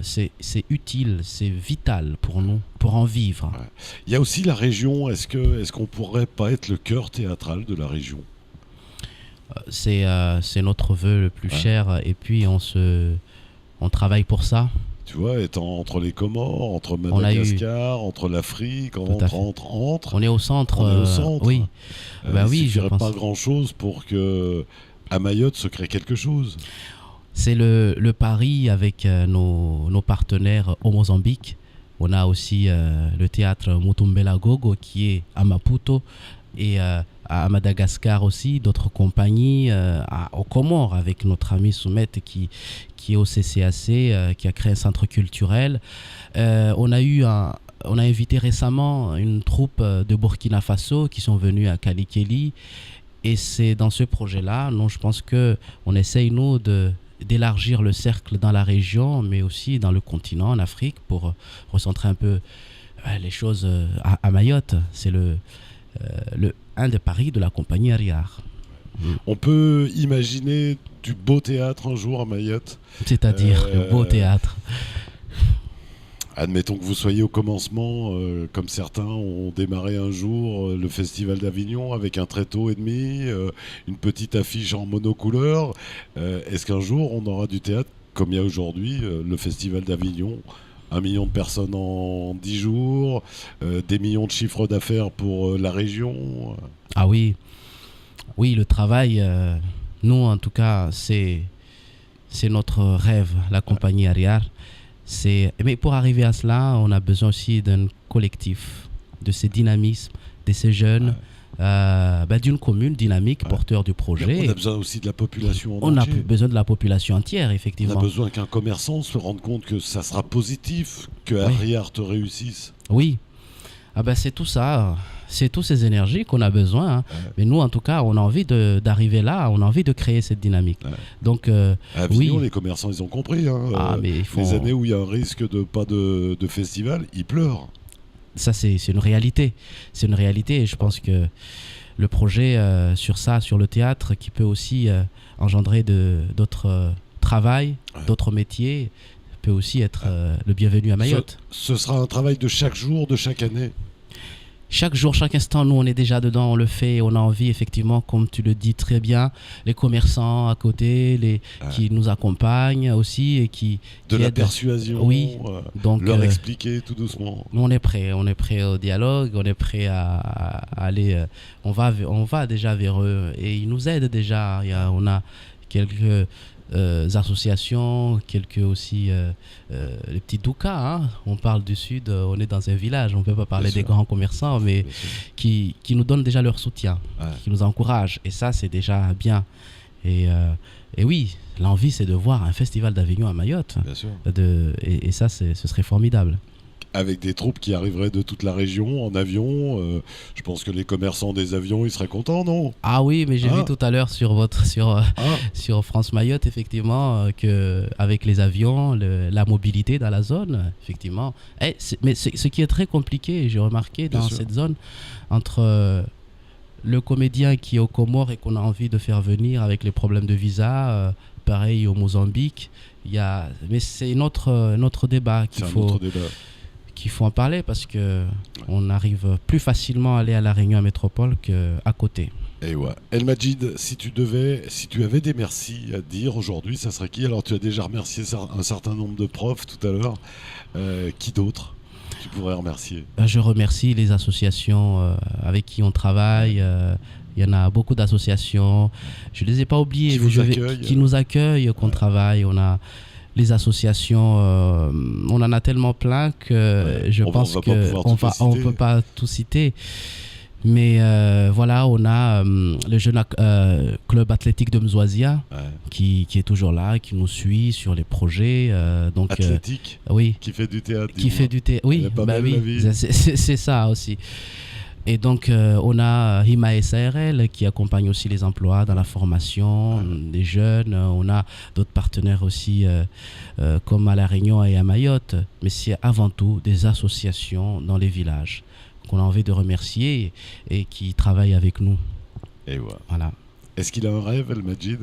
c'est utile, c'est vital pour nous, pour en vivre. Il y a aussi la région, est-ce qu'on pourrait pas être le cœur théâtral de la région? C'est notre vœu le plus cher, et puis on travaille pour ça. Tu vois, étant entre les Comores, entre Madagascar, entre l'Afrique, entre. On est au centre. Oui. Oui, je pense. Pas grand-chose pour que à Mayotte se crée quelque chose. C'est le pari avec nos partenaires au Mozambique. On a aussi le théâtre Mutumbela Gogo qui est à Maputo et à Madagascar aussi, d'autres compagnies, aux Comores avec notre ami Soumet qui est au CCAC, qui a créé un centre culturel. On a invité récemment une troupe de Burkina Faso qui sont venus à Kalikeli. Et c'est dans ce projet-là, je pense qu'on essaye, nous, d'élargir le cercle dans la région, mais aussi dans le continent, en Afrique, pour recentrer un peu les choses à Mayotte. C'est un des paris de la compagnie Ariar. On peut imaginer du beau théâtre un jour à Mayotte. C'est-à-dire le beau théâtre. Admettons que vous soyez au commencement, comme certains ont démarré un jour le Festival d'Avignon avec un tréteau et demi, une petite affiche en monocouleur. Est-ce qu'un jour on aura du théâtre comme il y a aujourd'hui, le Festival d'Avignon, 1 million de personnes en 10 jours, des millions de chiffres d'affaires pour la région? Ah oui, le travail, nous en tout cas, c'est notre rêve, la compagnie Ariar. Mais pour arriver à cela, on a besoin aussi d'un collectif, de ces dynamismes, de ces jeunes, d'une commune dynamique, porteur du projet. On a besoin aussi de la population entière. On a besoin de la population entière, effectivement. On a besoin qu'un commerçant se rende compte que ça sera positif, que Ariar te réussisse. Oui. C'est tout ça. C'est toutes ces énergies qu'on a besoin. Mais nous, en tout cas, on a envie d'arriver là, on a envie de créer cette dynamique. Donc, à Avignon, les commerçants, ils ont compris. Mais les années où il y a un risque de pas de festival, ils pleurent. Ça, c'est une réalité. C'est une réalité et je pense que le projet sur le théâtre, qui peut aussi engendrer d'autres travails, d'autres métiers, peut aussi être le bienvenu à Mayotte. Ce sera un travail de chaque jour, de chaque année. Chaque jour, chaque instant, nous, on est déjà dedans, on le fait, on a envie, effectivement, comme tu le dis très bien, les commerçants à côté, qui nous accompagnent aussi et qui la persuasion, donc, leur expliquer tout doucement. Nous, on est prêt au dialogue, on est prêt à aller, on va déjà vers eux et ils nous aident déjà. On a quelques associations, quelques aussi les petits doukas. On parle du sud, on est dans un village, on ne peut pas parler des grands commerçants, mais qui nous donnent déjà leur soutien, qui nous encouragent. Et ça, c'est déjà bien. Et oui, l'envie, c'est de voir un festival d'Avignon à Mayotte. Bien sûr. Et ça, ce serait formidable. Avec des troupes qui arriveraient de toute la région en avion, je pense que les commerçants des avions, ils seraient contents, non? Ah oui, mais j'ai vu tout à l'heure sur France Mayotte, effectivement, que avec les avions, la mobilité dans la zone, effectivement. Mais ce qui est très compliqué, j'ai remarqué dans cette zone, entre le comédien qui est aux Comores et qu'on a envie de faire venir avec les problèmes de visa, pareil au Mozambique, mais c'est notre débat qu'il faut en parler parce que on arrive plus facilement à aller à La Réunion métropole qu'à côté. Et ouais. El Majid, si tu avais des merci à dire aujourd'hui, ça serait qui? Alors tu as déjà remercié un certain nombre de profs tout à l'heure. Qui d'autre tu pourrais remercier? Je remercie les associations avec qui on travaille. Il y en a beaucoup d'associations. Je ne les ai pas oubliées. Qui nous accueillent, qu'on travaille. On a les associations, on en a tellement plein que je pense qu'on ne peut pas tout citer. Mais voilà, on a le jeune club athlétique de Mzoisia qui est toujours là, qui nous suit sur les projets. Donc, athlétique oui. Qui fait du théâtre. Oui, c'est ça aussi. Et donc, on a Hima SARL qui accompagne aussi les emplois dans la formation des jeunes. On a d'autres partenaires aussi, comme à La Réunion et à Mayotte. Mais c'est avant tout des associations dans les villages qu'on a envie de remercier et qui travaillent avec nous. Et ouais. Voilà. Est-ce qu'il a un rêve, El Majid?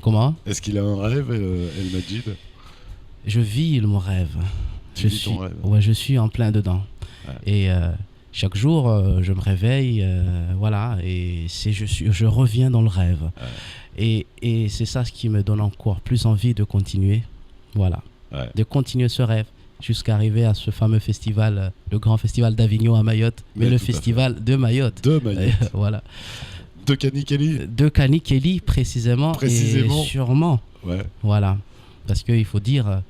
Comment? Est-ce qu'il a un rêve, El Majid? Je vis mon rêve. Je suis en plein dedans. Ouais. Et chaque jour, je me réveille, voilà, et je reviens dans le rêve. Ouais. Et c'est ça ce qui me donne encore plus envie de continuer, voilà, de continuer ce rêve jusqu'à arriver à ce fameux festival, le grand festival d'Avignon à Mayotte, mais le festival de Mayotte. De Mayotte. Voilà. De Kanikeli. De Kanikeli, précisément. Et sûrement. Ouais. Voilà. Parce qu'il faut dire,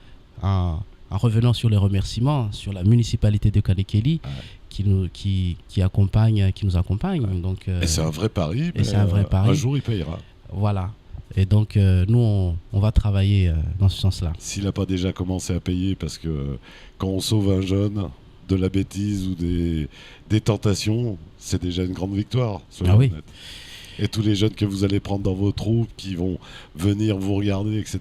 en revenant sur les remerciements, sur la municipalité de Kanikeli, qui nous accompagne. Ouais. Donc, et c'est un vrai pari. Et c'est un vrai pari. Un jour, il payera. Voilà. Et donc, nous, on va travailler dans ce sens-là. S'il n'a pas déjà commencé à payer, parce que quand on sauve un jeune de la bêtise ou des tentations, c'est déjà une grande victoire. Oui. Et tous les jeunes que vous allez prendre dans vos troupes, qui vont venir vous regarder, etc.,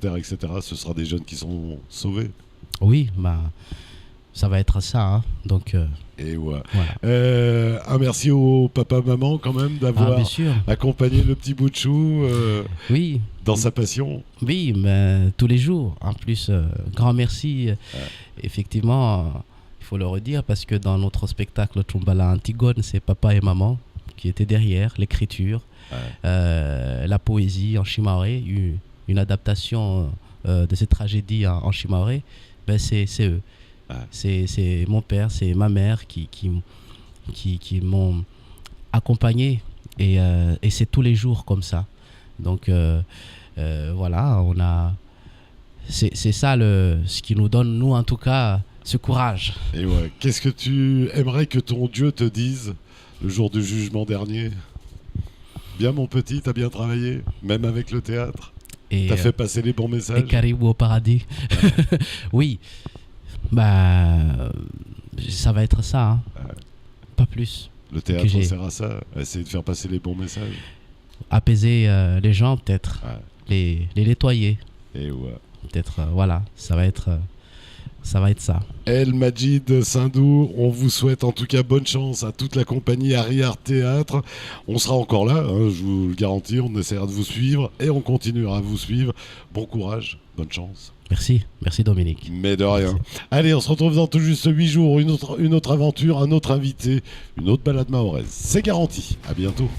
ce sera des jeunes qui sont sauvés. Oui, ça va être ça. Hein. Donc... Et ouais. Voilà. Un merci au papa-maman quand même d'avoir accompagné le petit bout de chou dans sa passion. Oui, mais tous les jours. En plus, grand merci. Effectivement, il faut le redire parce que dans notre spectacle Tumbala Antigone, c'est papa et maman qui étaient derrière l'écriture, la poésie en Chimaoré, une adaptation de cette tragédie en Chimaoré. Ben c'est eux. C'est mon père, c'est ma mère qui m'ont accompagné et c'est tous les jours comme ça. Donc voilà, c'est ça ce qui nous donne, nous en tout cas, ce courage. Et ouais, qu'est-ce que tu aimerais que ton Dieu te dise le jour du jugement dernier? Bien mon petit, t'as bien travaillé, même avec le théâtre. T'as fait passer les bons messages. Et caribou au paradis. Oui. Ça va être ça, hein. Pas plus. Le théâtre sert à ça, essayer de faire passer les bons messages. Apaiser les gens peut-être, les nettoyer. Et ouais. Peut-être, voilà, ça va être ça. El Majid Sindou, on vous souhaite en tout cas bonne chance à toute la compagnie Ariart Théâtre. On sera encore là, hein, je vous le garantis, on essaiera de vous suivre et on continuera à vous suivre. Bon courage, bonne chance. Merci Dominique. Mais de rien. Merci. Allez, on se retrouve dans tout juste 8 jours, une autre aventure, un autre invité, une autre balade mahoraise. C'est garanti. À bientôt.